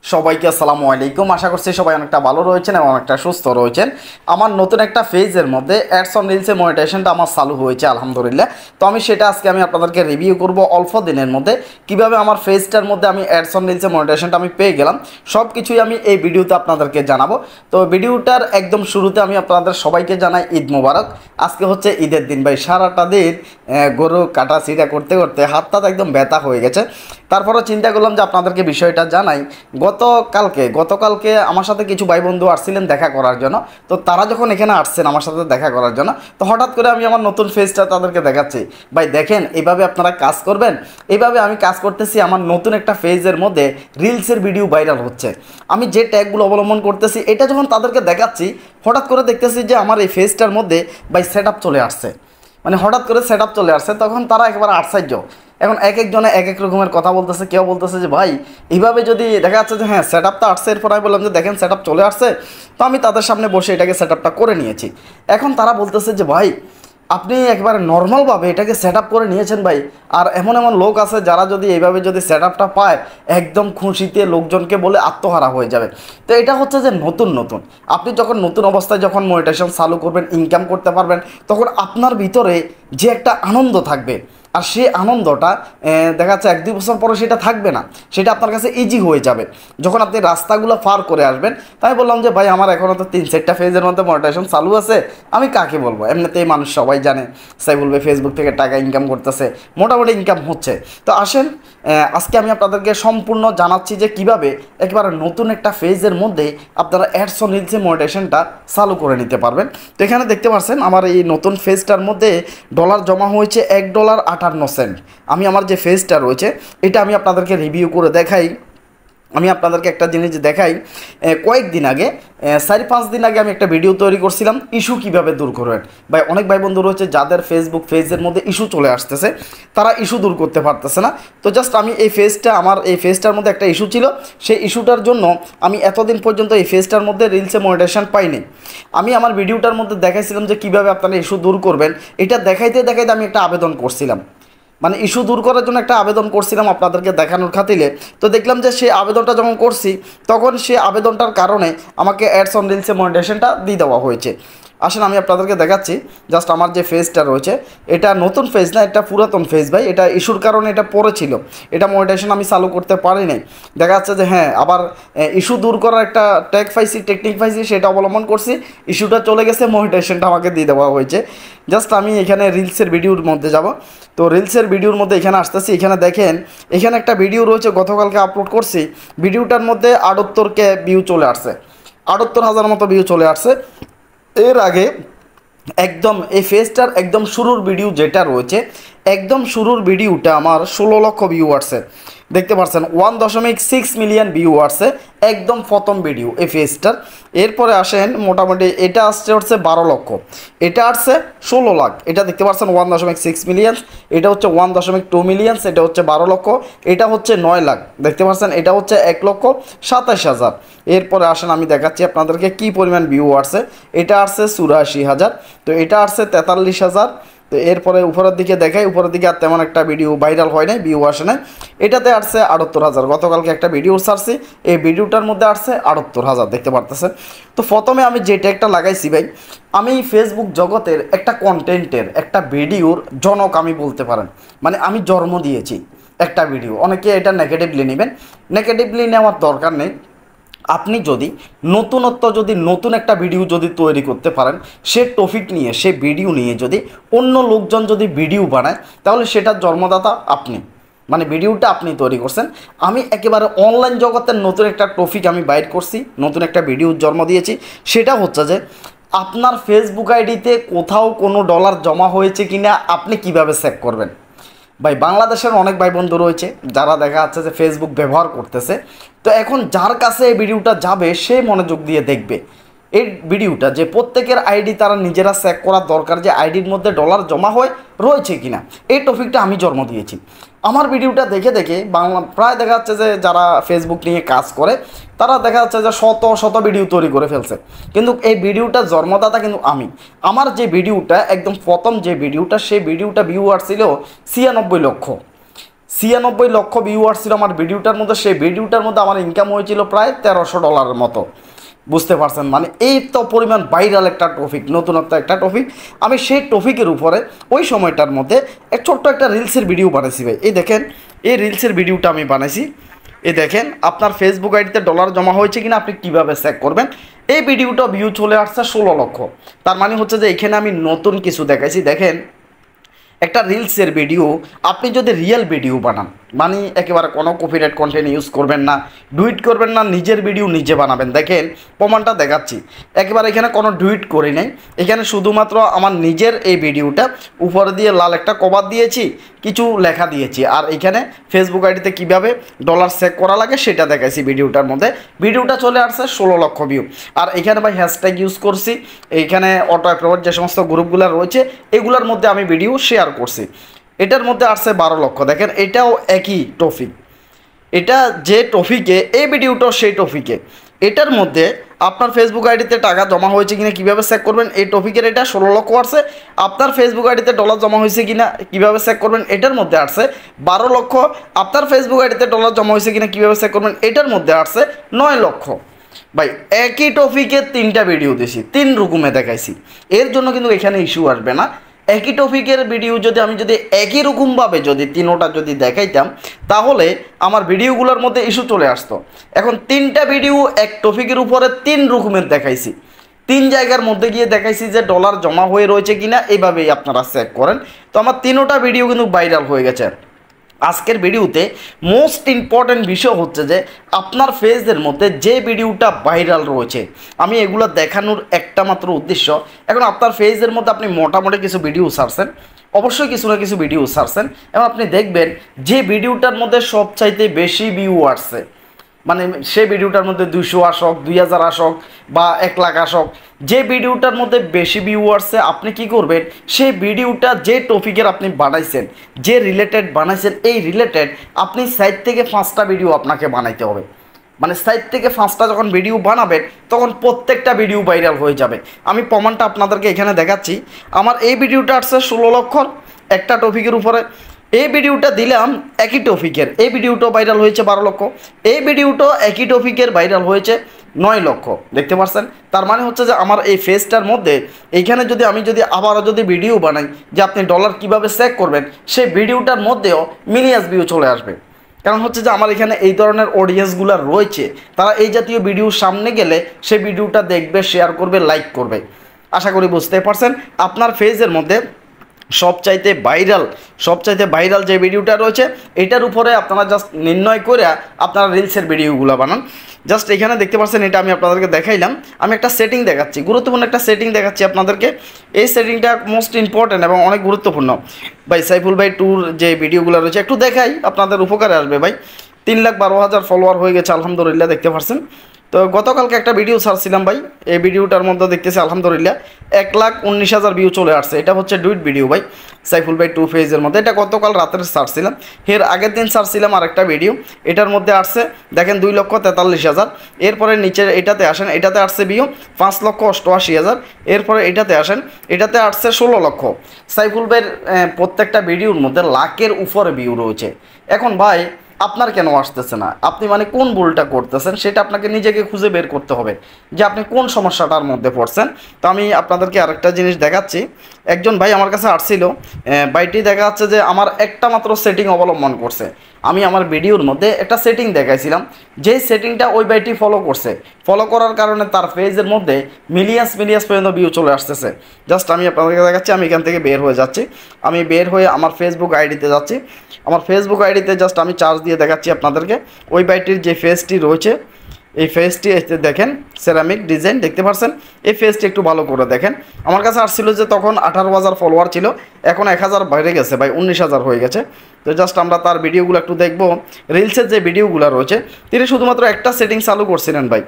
সবাইকে আসসালামু আলাইকুম। আশা করছি সবাই অনেকটা ভালো রয়েছেন এবং অনেকটা সুস্থ রয়েছেন। আমার নতুন একটা ফেজের মধ্যে অ্যাডস অন রিলসে মনিটাইজেশনটা আমার চালু হয়েছে আলহামদুলিল্লাহ। তো আমি সেটা আজকে আপনাদেরকে রিভিউ করব অল্প দিনের মধ্যে কিভাবে আমার ফেজটার মধ্যে আমি অ্যাডস অন রিলসে মনিটাইজেশনটা আমি পেয়ে গেলাম। সব কিছুই আমি এই ভিডিওতে আপনাদেরকে জানাবো। তো ভিডিওটার একদম শুরুতে আমি আপনাদের সবাইকে জানাই ঈদ মোবারক। আজকে হচ্ছে ঈদের দিন ভাই, সারাটা দিন গরু কাটা ছিঁড়া করতে করতে হাতটা একদম ব্যথা হয়ে গেছে। তারপরও চিন্তা করলাম যে আপনাদেরকে বিষয়টা জানাই। গতকালকে আমার সাথে কিছু ভাই বন্ধু আসছিলেন দেখা করার জন্য। তো তারা যখন এখানে আসছেন আমার সাথে দেখা করার জন্য, তো হঠাৎ করে আমি আমার নতুন ফেসটা তাদেরকে দেখাচ্ছি। ভাই দেখেন, এইভাবে আপনারা কাজ করবেন। এইভাবে আমি কাজ করতেছি, আমার নতুন একটা ফেজের মধ্যে রিলসের ভিডিও ভাইরাল হচ্ছে। আমি যে ট্যাগগুলো অবলম্বন করতেছি এটা যখন তাদেরকে দেখাচ্ছি, হঠাৎ করে দেখতেছি যে আমার এই ফেজটার মধ্যে ভাই সেট আপ চলে আসছে। মানে হঠাৎ করে সেট আপ চলে আসছে, তখন তারা একেবারে আশ্চর্য। এখন এক একজনে এক এক রকমের কথা বলতেছে। কেউ বলতেছে যে ভাই এইভাবে যদি দেখা যাচ্ছে যে হ্যাঁ সেট আপটা আসছে, এরপর আমি বললাম যে দেখেন সেট আপ চলে আসছে। তো আমি তাদের সামনে বসে এটাকে সেট আপটা করে নিয়েছি। এখন তারা বলতেছে যে ভাই আপনি একবারে নর্মালভাবে এটাকে সেট আপ করে নিয়েছেন ভাই। আর এমন এমন লোক আছে যারা যদি এইভাবে যদি সেট আপটা পায় একদম খুশিতে লোকজনকে বলে আত্মহারা হয়ে যাবে। তো এটা হচ্ছে যে নতুন নতুন আপনি যখন নতুন অবস্থায় যখন মনিটাইজেশন চালু করবেন, ইনকাম করতে পারবেন, তখন আপনার ভিতরে যে একটা আনন্দ থাকবে, আর সেই আনন্দটা দেখা যাচ্ছে 1-2 বছর পরে সেটা থাকবে না, সেটা আপনার কাছে ইজি হয়ে যাবে যখন আপনি রাস্তাগুলো পার করে আসবেন। তাই বললাম যে ভাই আমার এখনও তো 3-4টা ফেজের মধ্যে মনিটাইজেশন চালু আছে, আমি কাকে বলবো, এমনিতেই মানুষ সবাই জানে। সাই বলবে ফেসবুক থেকে টাকা ইনকাম করতেছে, মোটামুটি ইনকাম হচ্ছে। তো আসেন আজকে আমি আপনাদেরকে সম্পূর্ণ জানাচ্ছি যে কিভাবে একেবারে নতুন একটা ফেজের মধ্যে আপনারা অ্যাডস অন রিলসে মনিটাইজেশনটা চালু করে নিতে পারবেন। তো এখানে দেখতে পাচ্ছেন আমার এই নতুন ফেজটার মধ্যে ডলার জমা হয়েছে $1.58। আমি আমার যে ফেজটা রয়েছে এটা আমি আপনাদেরকে রিভিউ করে দেখাই। আমি আপনাদেরকে একটা জিনিস দেখাই। কয়েকদিন আগে 4-5 দিন আগে আমি একটা ভিডিও তৈরি করছিলাম ইস্যু কিভাবে দূর করবেন। ভাই অনেক ভাই বন্ধু রয়েছে যাদের ফেসবুক পেজের মধ্যে ইস্যু চলে আসতেছে, তারা ইস্যু দূর করতে পারতেছে না। তো জাস্ট আমি আমার এই ফেজটার মধ্যে একটা ইস্যু ছিল, সেই ইস্যুটার জন্য আমি এতদিন পর্যন্ত এই ফেজটার মধ্যে রিলসে মনিটাইজেশন পাইনি। আমি আমার ভিডিওটার মধ্যে দেখাইছিলাম যে কীভাবে আপনারা ইস্যু দূর করবেন। এটা দেখাইতে দেখাইতে আমি একটা আবেদন করছিলাম, মানে ইস্যু দূর করার জন্য একটা আবেদন করছিলাম আপনাদেরকে দেখানোর খাতিরে। তো দেখলাম যে সেই আবেদনটা যখন করছি তখন সেই আবেদনটার কারণে আমাকে অ্যাডস অন রিলসে মনিটাইজেশনটা দিয়ে দেওয়া হয়েছে। আসেন আমি আপনাদেরকে দেখাচ্ছি। জাস্ট আমার যে ফেজটা রয়েছে এটা নতুন ফেজ না, এটা পুরাতন ফেজ ভাই। এটা ইস্যুর কারণে এটা পড়েছিল, এটা মনিটাইজেশন আমি চালু করতে পারি নাই। দেখা যাচ্ছে যে হ্যাঁ আবার ইস্যু দূর করার একটা টেকনিক পাইছি, সেটা অবলম্বন করছি, ইস্যুটা চলে গেছে, মনিটাইজেশনটা আমাকে দিয়ে দেওয়া হয়েছে। জাস্ট আমি এখানে রিলসের ভিডিওর মধ্যে যাব। তো রিলসের ভিডিওর মধ্যে এখানে আসতেছি। এখানে দেখেন এখানে একটা ভিডিও রয়েছে, গতকালকে আপলোড করছি। ভিডিওটার মধ্যে 78K ভিউ চলে আসছে, 78,000 মতো ভিউ চলে আসছে। এর আগে একদম এই ফেজটার একদম শুরুর ভিডিও যেটা রয়েছে, একদম শুরুর ভিডিওটা আমার 16 লক্ষ ভিউ আসছে। দেখতে পাচ্ছেন 1.6 মিলিয়ন ভিউ আসছে একদম প্রথম ভিডিও এই ফেজটার। এরপরে আসেন মোটামুটি এটা আসছে 12 লক্ষ, এটা আসছে 16 লাখ। এটা দেখতে পাচ্ছেন 1.6 মিলিয়ন, এটা হচ্ছে 1.2 মিলিয়ন, এটা হচ্ছে 12 লক্ষ, এটা হচ্ছে 9 লাখ। দেখতে পাচ্ছেন এটা হচ্ছে 1,27,000। এরপরে আসেন আমি দেখাচ্ছি আপনাদেরকে কি পরিমাণ ভিউ আসছে। এটা আসছে 84,000, তো এটা আসছে 43,000। তো এরপরে উপরের দিকে দেখাই, উপরের দিকে আর তেমন একটা ভিডিও ভাইরাল হয় নাই, ভিউ আসে নাই। এটাতে আসছে 78,000। গতকালকে একটা ভিডিও ছাড়ছি, এই ভিডিওটার মধ্যে আসছে 78,000, দেখতে পারতেছেন। তো প্রথমে আমি যে ট্যাগটা লাগাইছি ভাই, আমি ফেসবুক জগতের একটা কন্টেন্টের একটা ভিডিওর জনক আমি বলতে পারেন। মানে আমি জন্ম দিয়েছি একটা ভিডিও। অনেকে এটা নেগেটিভলি নেবেন, নেগেটিভলি নেওয়ার দরকার নেই। আপনি যদি নতুন একটা ভিডিও যদি তৈরি করতে পারেন, সে টপিক নিয়ে সে ভিডিও নিয়ে যদি অন্য লোকজন যদি ভিডিও বানায়, তাহলে সেটার জন্মদাতা আপনি, মানে ভিডিওটা আপনি তৈরি করছেন। আমি একেবারে অনলাইন জগতের নতুন একটা টপিক আমি বাইর করছি, নতুন একটা ভিডিওর জন্ম দিয়েছি। সেটা হচ্ছে যে আপনার ফেসবুক আইডিতে কোথাও কোনো ডলার জমা হয়েছে কি না আপনি কিভাবে চেক করবেন। ভাই বাংলাদেশের অনেক ভাই বন্ধু রয়েছে যারা দেখা যাচ্ছে যে ফেসবুক ব্যবহার করতেছে। তো এখন যার কাছে এই ভিডিওটা যাবে সে মনোযোগ দিয়ে দেখবে এই ভিডিওটা, যে প্রত্যেকের আইডি তারা নিজেরা চেক করার দরকার যে আইডির মধ্যে ডলার জমা রয়েছে কিনা। এই টপিকটা আমি জন্ম দিয়েছি। আমার ভিডিওটা দেখে দেখে প্রায় দেখা যাচ্ছে যে যারা ফেসবুক নিয়ে কাজ করে তারা দেখা যাচ্ছে যে শত শত ভিডিও তৈরি করে ফেলছে, কিন্তু এই ভিডিওটা জন্মদাতা কিন্তু আমি। আমার যে ভিডিওটা একদম প্রথম যে ভিডিওটা, সেই ভিডিওটা ভিউয়ার ছিল 96 লক্ষ। 96 লক্ষ ভিউ আসছিল আমার ভিডিওটার মধ্যে। সেই ভিডিওটার মধ্যে আমার ইনকাম হয়েছিল প্রায় $1300 মতো। বুঝতে পারছেন, মানে এই তো পরিমাণ ভাইরাল একটা টপিক, নতুনত্ব একটা টপিক। আমি সেই টপিকের উপরে ওই সময়টার মধ্যে ছোট্ট একটা রিলসের ভিডিও বানাইছি ভাই। এই দেখেন, এই রিলসের ভিডিওটা আমি বানাইছি। এই দেখেন আপনার ফেসবুক আইডিতে ডলার জমা হয়েছে কিনা আপনি কিভাবে চেক করবেন। এই ভিডিওটা ভিউ চলে আসছে 16 লক্ষ। তার মানে হচ্ছে যে এখানে আমি নতুন কিছু দেখাইছি। দেখেন, একটা রিলসের ভিডিও আপনি যদি রিয়েল ভিডিও বানান, মানে একেবারে কোনো কপিরাইট কন্টেন্ট ইউজ করবেন না, ডুইট করবেন না, নিজের ভিডিও নিজে বানাবেন। দেখেন প্রমাণটা দেখাচ্ছি, একেবারে এখানে কোনো ডুইট করি নাই, এখানে শুধুমাত্র আমার নিজের এই ভিডিওটা উপরে দিয়ে লাল একটা কভার দিয়েছি, কিছু লেখা দিয়েছি, আর এখানে ফেসবুক আইডিতে কীভাবে ডলার চেক করা লাগে সেটা দেখাইছি ভিডিওটার মধ্যে। ভিডিওটা চলে আসছে 16 লক্ষ ভিউ। আর এখানে ভাই হ্যাশট্যাগ ইউজ করছি, এইখানে অটো অ্যাপ্রুভার যে সমস্ত গ্রুপগুলো রয়েছে এগুলোর মধ্যে আমি ভিডিও শেয়ার করছি। এটার মধ্যে আসছে 12 লক্ষ। দেখেন এটাও একই টপিক, এটা যে টপিকে এই ভিডিওটাও সেই টপিকে। এটার মধ্যে আপনার ফেসবুক আইডিতে টাকা জমা হয়েছে কিনা কীভাবে চেক করবেন, এই টপিকের এটা 16 লক্ষ আসছে। আপনার ফেসবুক আইডিতে ডলার জমা হয়েছে কিনা কীভাবে চেক করবেন, এটার মধ্যে আসছে 12 লক্ষ। আপনার ফেসবুক আইডিতে ডলার জমা হয়েছে কিনা কীভাবে চেক করবেন, এটার মধ্যে আসছে 9 লক্ষ। ভাই একই টপিকে 3টা ভিডিও দিয়েছি, 3 রকমে দেখাইছি। এর জন্য কিন্তু এখানে ইস্যু আসবে না। একই টপিকের ভিডিও যদি আমি একই রকমভাবে যদি 3টা যদি দেখাইতাম তাহলে আমার ভিডিওগুলোর মধ্যে ইস্যু চলে আসতো। এখন 3টা ভিডিও এক টপিকের উপরে 3 রকমের দেখাইছি, 3 জায়গার মধ্যে গিয়ে দেখাইছি যে ডলার জমা হয়ে রয়েছে কিনা, এইভাবেই আপনারা চেক করেন। তো আমার 3টা ভিডিও কিন্তু ভাইরাল হয়ে গেছে। আজকের ভিডিওতে মোস্ট ইম্পর্ট্যান্ট বিষয় হচ্ছে যে আপনার পেজের মধ্যে যে ভিডিওটা ভাইরাল রয়েছে, আমি এগুলো দেখানোর একটা মাত্র উদ্দেশ্য। এখন আপনার পেজের মধ্যে আপনি মোটামুটি কিছু ভিডিও ছাড়ছেন, অবশ্যই কিছু না কিছু ভিডিও ছাড়ছেন, এবং আপনি দেখবেন যে ভিডিওটার মধ্যে সবচাইতে বেশি ভিউ আসছে, মানে সে ভিডিওটার মধ্যে 200 আসক, 2000 আসক বা 1 লাখ আসক, যে ভিডিওটার মধ্যে বেশি ভিউ আসছে আপনি কি করবেন, সেই ভিডিওটা যে টপিকের আপনি বানাইছেন, যে রিলেটেড বানাইছেন, এই রিলেটেড আপনি 4 থেকে 5টা ভিডিও আপনাকে বানাইতে হবে। মানে 4 থেকে 5টা যখন ভিডিও বানাবেন তখন প্রত্যেকটা ভিডিও ভাইরাল হয়ে যাবে। আমি প্রমাণটা আপনাদেরকে এখানে দেখাচ্ছি। আমার এই ভিডিওটা আসছে 16 লক্ষর একটা টপিকের উপরে। এই ভিডিওটা দিলাম একই টপিকের, এই ভিডিওটাও ভাইরাল হয়েছে 12 লক্ষ। এই ভিডিওটাও একই টপিকের ভাইরাল হয়েছে 9 লক্ষ। দেখতে পাচ্ছেন, তার মানে হচ্ছে যে আমার এই ফেজটার মধ্যে এইখানে যদি আমি আবারও ভিডিও বানাই যে আপনি ডলার কিভাবে চেক করবেন, সেই ভিডিওটার মধ্যেও মিলিয়ন্স ভিউ চলে আসবে। কারণ হচ্ছে যে আমার এখানে এই ধরনের অডিয়েন্সগুলো রয়েছে, তারা এই জাতীয় ভিডিওর সামনে গেলে সেই ভিডিওটা দেখবে, শেয়ার করবে, লাইক করবে। আশা করি বুঝতে পারছেন। আপনার পেজের মধ্যে সবচাইতে ভাইরাল যে ভিডিওটা রয়েছে এটার উপরে আপনারা জাস্ট নির্ণয় করে আপনারা রিলসের ভিডিওগুলো বানান। জাস্ট এখানে দেখতে পাচ্ছেন, এটা আমি আপনাদেরকে দেখাইলাম। আমি একটা সেটিং দেখাচ্ছি, গুরুত্বপূর্ণ একটা সেটিং দেখাচ্ছি আপনাদেরকে। এই সেটিংটা মোস্ট ইম্পর্ট্যান্ট এবং অনেক গুরুত্বপূর্ণ। ভাই সাইফুল ভাই ট্যুর যে ভিডিওগুলো রয়েছে একটু দেখাই, আপনাদের উপকারে আসবে। ভাই 3,12,000 ফলোয়ার হয়ে গেছে আলহামদুলিল্লাহ, দেখতে পাচ্ছেন। তো গতকালকে একটা ভিডিও ছাড়ছিলাম ভাই, এই ভিডিওটার মধ্যে দেখতেছি আলহামদুলিল্লাহ 1,19,000 ভিউ চলে আসছে। এটা হচ্ছে ডুইট ভিডিও ভাই, সাইফুল ভাই 2 পেজের মধ্যে। এটা গতকাল রাতের ছাড়ছিলাম, এর আগের দিন ছাড়ছিলাম আরেকটা ভিডিও, এটার মধ্যে আসছে দেখেন 2,43,000। এরপরে নিচে এটাতে আসেন, এটাতে আসছে ভিউ 5,88,000। এরপরে এটাতে আসেন, এটাতে আসছে 16 লক্ষ। সাইফুল ভাইয়ের প্রত্যেকটা ভিডিওর মধ্যে লাখের উপরে ভিউ রয়েছে। এখন ভাই আপনার কেন আসতেছে না, আপনি মানে কোন ভুলটা করতেছেন সেটা আপনাকে নিজেকে খুঁজে বের করতে হবে যে আপনি কোন সমস্যাটার মধ্যে পড়ছেন। তো আমি আপনাদেরকে আরেকটা জিনিস দেখাচ্ছি। একজন ভাই আমার কাছে আসছিল, ভাইটি দেখা যাচ্ছে যে আমার একটা মাত্র সেটিং অবলম্বন করছে। আমি আমার ভিডিওর মধ্যে একটা সেটিং দেখাইছিলাম, যেই সেটিংটা ওই ভাইটি ফলো করছে। ফলো করার কারণে তার পেজের মধ্যে মিলিয়ন্স পর্যন্ত ভিউ চলে আসতেছে। জাস্ট আমি আপনাদেরকে দেখাচ্ছি, আমি এখান থেকে বের হয়ে যাচ্ছি, আমি বের হয়ে আমার ফেসবুক আইডিতে যাচ্ছি। আমার ফেসবুক আইডিতে জাস্ট আমি চার্জ দিয়ে দেখাচ্ছি আপনাদেরকে। ওই বাইটির যে ফেসটি রয়েছে, এই ফেসটি দেখেন সেরামিক ডিজাইন, দেখতে পাচ্ছেন। এই ফেসটি একটু ভালো করে দেখেন। আমার কাছে আসছিল যে তখন 18,000 ফলোয়ার ছিল, এখন 1,000 বেড়ে গেছে ভাই, 19,000 হয়ে গেছে। তো জাস্ট আমরা তার ভিডিওগুলো একটু দেখবো। রিলসের যে ভিডিওগুলো রয়েছে তিনি শুধুমাত্র একটা সেটিং চালু করছিলেন ভাই,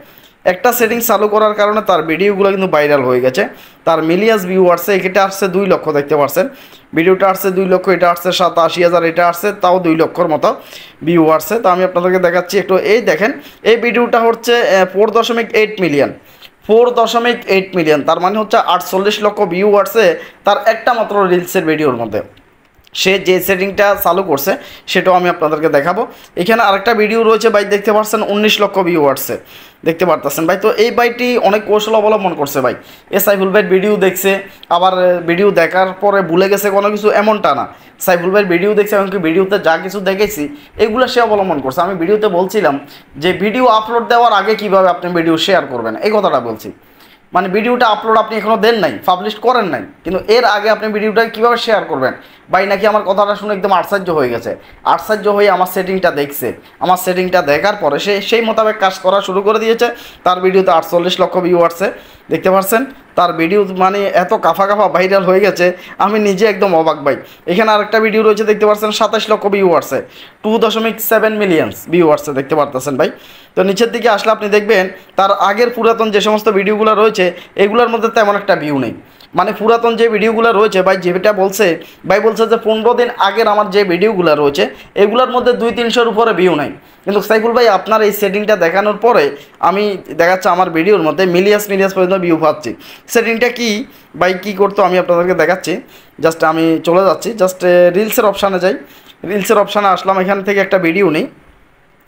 একটা সেটিং চালু করার কারণে তার ভিডিওগুলো কিন্তু ভাইরাল হয়ে গেছে। তার মিলিয়ন্স ভিউ আসছে, এটা আসছে 2 লক্ষ, দেখতে পাচ্ছেন। ভিডিওটা আসছে 2 লক্ষ, এটা আসছে 87,000, এটা আসছে তাও 2 লক্ষর মতো ভিউ আসছে। তো আমি আপনাদেরকে দেখাচ্ছি একটু। এই দেখেন, এই ভিডিওটা হচ্ছে 4.8 মিলিয়ন, 4.8 মিলিয়ন, তার মানে হচ্ছে 48 লক্ষ ভিউ আসছে তার একটা মাত্র রিলসের ভিডিওর মধ্যে। সে যে সেটিংটা চালু করছে সেটাও আমি আপনাদেরকে দেখাবো। এখানে আরেকটা ভিডিও রয়েছে ভাই, দেখতে পাচ্ছেন 19 লক্ষ ভিউ আসছে, দেখতে পারতেছেন ভাই। তো এই ভাইটি অনেক কৌশল অবলম্বন করছে ভাই। সাইফুল ভাই ভিডিও দেখছে, আবার ভিডিও দেখার পরে ভুলে গেছে কোনো কিছু, এমনটা না। সাইফুল ভাইয়ের ভিডিও দেখছে, এমনকি ভিডিওতে যা কিছু দেখেছি এগুলো সে অবলম্বন করছে। আমি ভিডিওতে বলছিলাম যে ভিডিও আপলোড দেওয়ার আগে কিভাবে আপনি ভিডিও শেয়ার করবেন, এই কথাটা বলছি। মানে ভিডিওটা আপলোড আপনি এখনও দেন নাই, পাবলিশ করেন নাই, কিন্তু এর আগে আপনি ভিডিওটা কীভাবে শেয়ার করবেন। ভাই নাকি আমার কথাটা শুনে একদম আশ্চর্য হয়ে গেছে, আশ্চর্য হয়ে আমার সেটিংটা দেখছে, আমার সেটিংটা দেখার পরে সে সেই মোতাবেক কাজ করা শুরু করে দিয়েছে। তার ভিডিওতে 48 লক্ষ ভিউ আসছে, দেখতে পাচ্ছেন। তার ভিডিও মানে এত কাফা কাফা ভাইরাল হয়ে গেছে, আমি নিজে একদম অবাক ভাই। এখানে আরেকটা ভিডিও রয়েছে, দেখতে পাচ্ছেন 27 লক্ষ ভিউ আসছে, 2.7 মিলিয়ন ভিউ আসছে, দেখতে পারতেছেন ভাই। তো নিচের দিকে আসলে আপনি দেখবেন তার আগের পুরাতন যে সমস্ত ভিডিওগুলো রয়েছে এগুলোর মধ্যে তেমন একটা ভিউ নেই। মানে পুরাতন যে ভিডিওগুলো রয়েছে ভাই, যেটা বলছে ভাই, বলছে যে 15 দিন আগের আমার যে ভিডিওগুলো রয়েছে এগুলোর মধ্যে 200-300-র উপরে ভিউ নাই। কিন্তু সাইফুল ভাই আপনার এই সেটিংটা দেখানোর পরে আমি দেখাচ্ছি আমার ভিডিওর মধ্যে মিলিয়াস পর্যন্ত ভিউ পাচ্ছি। সেটিংটা কি ভাই, কী করতো আমি আপনাদেরকে দেখাচ্ছি। জাস্ট আমি চলে যাচ্ছি, জাস্ট রিলসের অপশানে যাই। রিলসের অপশানে আসলাম, এখান থেকে একটা ভিডিও নিই।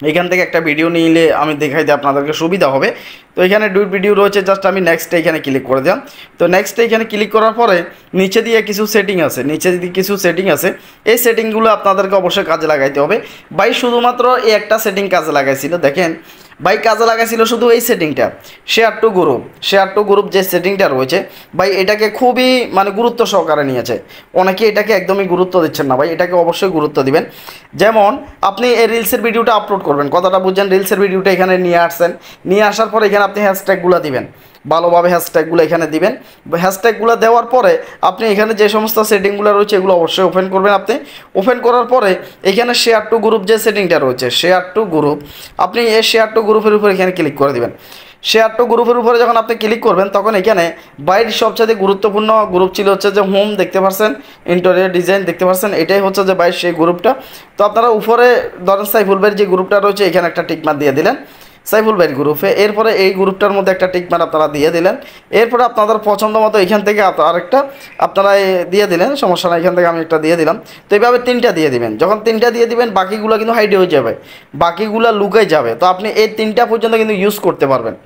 এখান থেকে একটা ভিডিও নিলে আমি দেখাই দিই, আপনাদেরকে সুবিধা হবে। তো এখানে দুই ভিডিও রয়েছে, জাস্ট আমি নেক্সটে এখানে ক্লিক করে দিলাম। তো নেক্সটে এখানে ক্লিক করার পরে নিচে দিয়ে কিছু সেটিং আছে, এই সেটিংগুলো আপনাদেরকে অবশ্যই কাজে লাগাইতে হবে ভাই। শুধুমাত্র এই একটা সেটিং কাজে লাগাইছিল, দেখেন ভাই, কাজে লাগাইছিল শুধু এই সেটিংটা, শেয়ার টু গ্রুপ যে সেটিংটা রয়েছে ভাই, এটাকে খুবই মানে গুরুত্ব সহকারে নিয়েছে। অনেকে এটাকে একদমই গুরুত্ব দিচ্ছেন না ভাই, এটাকে অবশ্যই গুরুত্ব দিবেন। যেমন আপনি এই রিলসের ভিডিওটা আপলোড করবেন, কথাটা বুঝছেন, রিলসের ভিডিওটা এখানে নিয়ে আসছেন, নিয়ে আসার পরে এখানে আপনি হ্যাশট্যাগুলো দিবেন, ভালোভাবে হ্যাশট্যাগুলো এখানে দিবেন। হ্যাশট্যাগুলো দেওয়ার পরে আপনি এখানে যে সমস্ত সেটিংগুলো রয়েছে এগুলো অবশ্যই ওপেন করবেন। আপনি ওপেন করার পরে এখানে শেয়ার টু গ্রুপ যে সেটিংটা রয়েছে, শেয়ার টু গ্রুপ, আপনি এই শেয়ার টু গ্রুপের উপরে এখানে ক্লিক করে দেবেন। শেয়ার টু গ্রুপের উপরে যখন আপনি ক্লিক করবেন তখন এখানে বাইরের সবচেয়ে গুরুত্বপূর্ণ গ্রুপ ছিল হচ্ছে যে হোম, দেখতে পাচ্ছেন, ইন্টেরিয়র ডিজাইন, দেখতে পাচ্ছেন, এটাই হচ্ছে যে বাইরের সেই গ্রুপটা। তো আপনারা উপরে ধরেন সাইফুল ভাইয়ের যে গ্রুপটা রয়েছে এখানে একটা টিকমার্ক দিয়ে দিলেন সাইফুল ভাইয়ের গ্রুপে, এরপরে এই গ্রুপটার মধ্যে একটা টিকমার্ক আপনারা দিয়ে দিলেন। এরপরে আপনাদের পছন্দ মতো এখান থেকে আরেকটা আপনারা দিয়ে দিলেন, সমস্যা না, এখান থেকে আমি একটা দিয়ে দিলাম। তো এইভাবে 3টা দিয়ে দিবেন। যখন 3টা দিয়ে দিবেন বাকিগুলো কিন্তু হাইড হয়ে যাবে, বাকিগুলো লুকাই যাবে। তো আপনি এই 3টা পর্যন্ত কিন্তু ইউজ করতে পারবেন,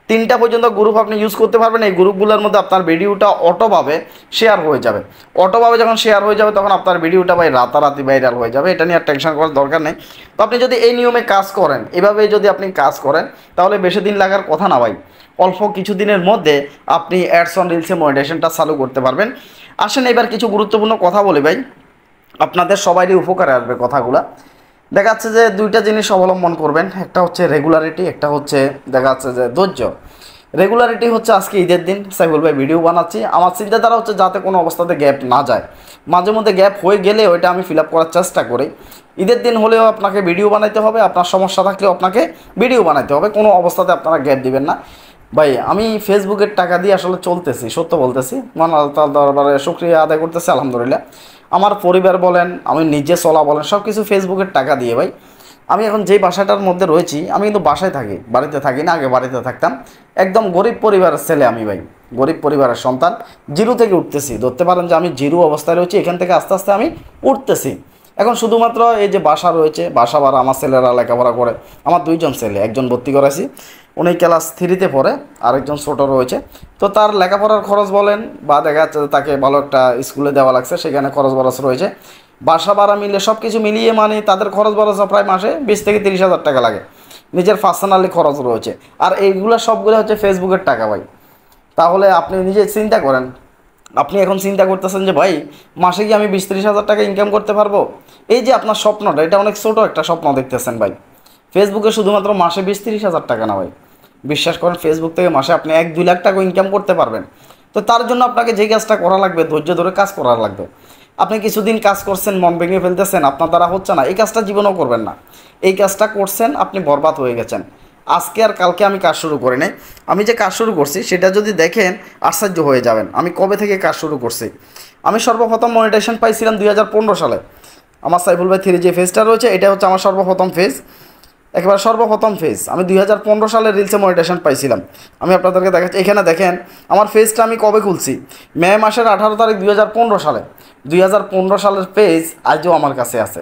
3টা পর্যন্ত গ্রুপ আপনি ইউজ করতে পারবেন। এই গ্রুপগুলোর মধ্যে আপনার ভিডিওটা অটোভাবে শেয়ার হয়ে যাবে। অটোভাবে যখন শেয়ার হয়ে যাবে তখন আপনার ভিডিওটা ভাই রাতারাতি ভাইরাল হয়ে যাবে, এটা নিয়ে আর টেনশন করার দরকার নেই। তো আপনি যদি এই নিয়মে কাজ করেন, এভাবে যদি আপনি কাজ করেন, তাহলে বেশি দিন লাগার কথা না ভাই, অল্প কিছু দিনের মধ্যে আপনি অ্যাডস অন রিলসে মনিটাইজেশনটা চালু করতে পারবেন। আসেন এবার কিছু গুরুত্বপূর্ণ কথা বলি ভাই, আপনাদের সবারই উপকারে আসবে কথাগুলো। দেখা যাচ্ছে যে 2টা জিনিস অবলম্বন করবেন, একটা হচ্ছে রেগুলারিটি, একটা হচ্ছে দেখা যাচ্ছে যে ধৈর্য। রেগুলারিটি হচ্ছে আজকে ঈদের দিন সাইফুল ভাই ভিডিও বানাচ্ছি, আমার চিন্তাধারা হচ্ছে যাতে কোনো অবস্থাতে গ্যাপ না যায়, মাঝে মধ্যে গ্যাপ হয়ে গেলে ওইটা আমি ফিল আপ করার চেষ্টা করি। ঈদের দিন হলেও আপনাকে ভিডিও বানাইতে হবে, আপনার সমস্যা থাকলেও আপনাকে ভিডিও বানাইতে হবে, কোনো অবস্থাতে আপনারা গ্যাপ দিবেন না ভাই। আমি ফেসবুকের টাকা দিয়ে আসলে চলতেছি, সত্য বলতেছি, মহান আল্লাহ তাআলার দরবারে শুকরিয়া আদায় করতেছি, আলহামদুলিল্লাহ। আমার পরিবার বলেন, আমি নিজে চলা বলেন, সব কিছু ফেসবুকের টাকা দিয়ে ভাই। আমি এখন যেই বাসাটার মধ্যে রয়েছি আমি কিন্তু বাসায় থাকি, বাড়িতে থাকি না, আগে বাড়িতে থাকতাম। একদম গরিব পরিবারের ছেলে আমি ভাই, গরিব পরিবারের সন্তান, জিরো থেকে উঠতেছি, ধরতে পারেন যে আমি জিরো অবস্থায় রয়েছি, এখান থেকে আস্তে আস্তে আমি উঠতেছি। এখন শুধুমাত্র এই যে বাসা রয়েছে, বাসা ভাড়া, আমার ছেলেরা লেখাপড়া করে, আমার 2জন ছেলে, একজন ভর্তি করেছি, উনি ক্লাস 3-তে পড়ে, আরেকজন ছোটো রয়েছে। তো তার লেখাপড়ার খরচ বলেন বা দেখা যাচ্ছে তাকে ভালো একটা স্কুলে দেওয়া লাগছে, সেখানে খরচ বরচ রয়েছে, বাসা ভাড়া মিলে সব কিছু মিলিয়ে মানে তাদের খরচ বরচ প্রায় মাসে 20-30 হাজার টাকা লাগে, নিজের পার্সোনালি খরচ রয়েছে। আর এইগুলো সবগুলো হচ্ছে ফেসবুকের টাকা ভাই। তাহলে আপনি নিজে চিন্তা করেন, আপনি এখন চিন্তা করতেছেন যে ভাই মাসে কি আমি 20-30 হাজার টাকা ইনকাম করতে পারবো? এই যে আপনার স্বপ্নটা, এটা অনেক ছোটো একটা স্বপ্ন দেখতেছেন ভাই। ফেসবুকে শুধুমাত্র মাসে 20-30 হাজার টাকা না ভাই, বিশ্বাস করেন ফেসবুক থেকে মাসে আপনি 1-2 লাখ টাকা ইনকাম করতে পারবেন। তো তার জন্য আপনাকে যে কাজটা করা লাগবে, ধৈর্য ধরে কাজ করা লাগবে। আপনি কিছুদিন কাজ করছেন, মন ভেঙে ফেলতেছেন, আপনার দ্বারা হচ্ছে না, এই কাজটা জীবনেও করবেন না। এই কাজটা করছেন, আপনি বরবাদ হয়ে গেছেন। আজকে আর কালকে আমি কাজ শুরু করি নাই, আমি যে কাজ শুরু করছি সেটা যদি দেখেন আশ্চর্য হয়ে যাবেন। আমি কবে থেকে কাজ শুরু করছি, আমি সর্বপ্রথম মনিটাইজেশন পাইছিলাম 2015 সালে। আমার সাইফুল ভাই 3 যে ফেজটা রয়েছে এটা হচ্ছে আমার সর্বপ্রথম ফেজ, একেবারে সর্বপ্রথম ফেজ। আমি 2015 সালে রিলসে মনিটাইজেশন পাইছিলাম। আমি আপনাদেরকে দেখাচ্ছি, এখানে দেখেন আমার ফেজটা আমি কবে খুলছি, মে মাসের 18 তারিখ 2015 সালে। 2015 সালের পেজ আজও আমার কাছে আছে।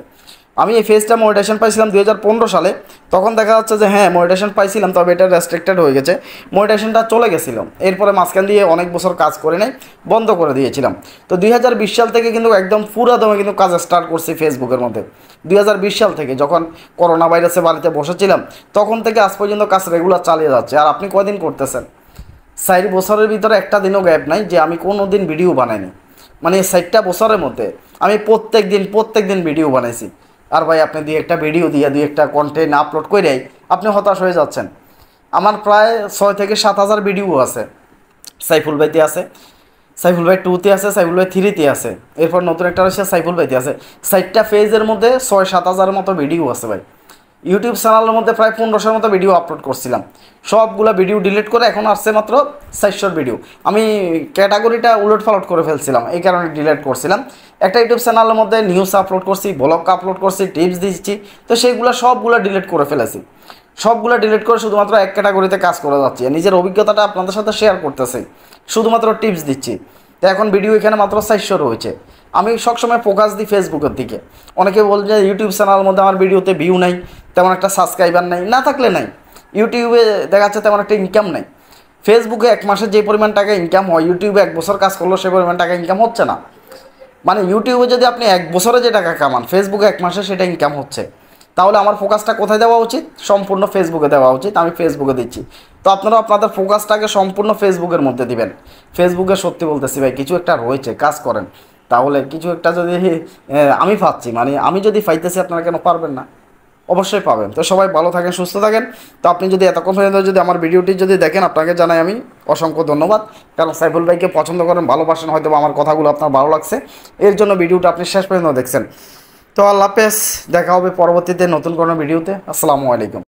আমি এই পেজটা মনিটাইজেশন পাইছিলাম 2015 সালে। তখন দেখা যাচ্ছে যে হ্যাঁ মনিটাইজেশন পাইছিলাম, তবে এটা রেস্ট্রিক্টেড হয়ে গেছে, মনিটাইজেশনটা চলে গেছিলো। এরপরে মাঝখান দিয়ে অনেক বছর কাজ করে নাই, বন্ধ করে দিয়েছিলাম। তো 2020 সাল থেকে কিন্তু একদম পুরো দমে কিন্তু কাজ স্টার্ট করছি ফেসবুকের মধ্যে। 2020 সাল থেকে যখন করোনা ভাইরাসে বাড়িতে বসেছিলাম, তখন থেকে আজ পর্যন্ত কাজ রেগুলার চালিয়ে যাচ্ছে। আর আপনি কয়দিন করতেছেন? 4 বছরের ভিতরে একটা দিনও গ্যাপ নাই যে আমি কোনো দিন ভিডিও বানাইনি। মানে 4টা বছরের মধ্যে আমি প্রত্যেক দিন ভিডিও বানাইছি। আর ভাই আপনি দুই একটা ভিডিও দিয়ে দুই একটা কন্টেন্ট আপলোড করে আপনি হতাশ হয়ে যাচ্ছেন। আমার প্রায় 6 থেকে 7 হাজার ভিডিও আছে। সাইফুল ভাইতে আছে, সাইফুল ভাই 2তে আছে, সাইফুল ভাই 3তে আছে, এরপর নতুন একটা রয়েছে সাইফুল ভাইতে আছে। 4টা পেজের মধ্যে 6-7 হাজারের মতো ভিডিও আছে ভাই। ইউটিউব চ্যানেলের মধ্যে প্রায় 1500-র মতো ভিডিও আপলোড করছিলাম। সবগুলো ভিডিও ডিলিট করে এখন আসছে মাত্র 400 ভিডিও। আমি ক্যাটাগরিটা উলট পালট করে ফেলছিলাম, এই কারণে ডিলিট করছিলাম। একটা ইউটিউব চ্যানেলের মধ্যে নিউজ আপলোড করছি, ব্লগ আপলোড করছি, টিপস দিচ্ছি, তো সেইগুলো সবগুলো ডিলিট করে ফেলেছি। সবগুলো ডিলিট করে শুধুমাত্র এক ক্যাটাগরিতে কাজ করে যাচ্ছি। নিজের অভিজ্ঞতাটা আপনাদের সাথে শেয়ার করতেছি, শুধুমাত্র টিপস দিচ্ছি। তো এখন ভিডিও এখানে মাত্র 400 রয়েছে। আমি সবসময় ফোকাস দিই ফেসবুকের দিকে। অনেকে বল যে ইউটিউব চ্যানেলের মধ্যে আমার ভিডিওতে ভিউ নাই, তেমন একটা সাবস্ক্রাইবার নাই, না থাকলে নাই। ইউটিউবে দেখা যাচ্ছে তেমন একটা ইনকাম নাই। ফেসবুকে 1 মাসে যে পরিমাণ টাকা ইনকাম হয়, ইউটিউবে 1 বছর কাজ করলেও সে পরিমাণ টাকা ইনকাম হচ্ছে না। মানে ইউটিউবে যদি আপনি 1 বছরে যে টাকা কামান, ফেসবুকে 1 মাসে সেটা ইনকাম হচ্ছে। তাহলে আমার ফোকাসটা কোথায় দেওয়া উচিত? সম্পূর্ণ ফেসবুকে দেওয়া উচিত। আমি ফেসবুকে দিচ্ছি। তো আপনারা আপনাদের ফোকাসটাকে সম্পূর্ণ ফেসবুকের মধ্যে দিবেন। ফেসবুকে সত্যি বলতেছি ভাই, কিছু একটা রয়েছে, কাজ করেন। তাহলে কিছু একটা যদি আমি পাচ্ছি, মানে আমি যদি পাইতেছি, আপনারা কেন পারবেন না? অবশ্যই পাবেন। তো সবাই ভালো থাকেন, সুস্থ থাকেন। তো আপনি যদি এতক্ষণ পর্যন্ত যদি আমার ভিডিওটি যদি দেখেন, আপনাকে জানাই আমি অসংখ্য ধন্যবাদ। কারণ সাইফুল ভাইকে পছন্দ করেন, ভালোবাসেন, হয়তো আমার কথাগুলো আপনার ভালো লাগছে, এর জন্য ভিডিওটা আপনি শেষ পর্যন্ত দেখছেন। তো আল্লাহ হাফেজ, দেখা হবে পরবর্তীতে নতুন কোনো ভিডিওতে। আসসালামু আলাইকুম।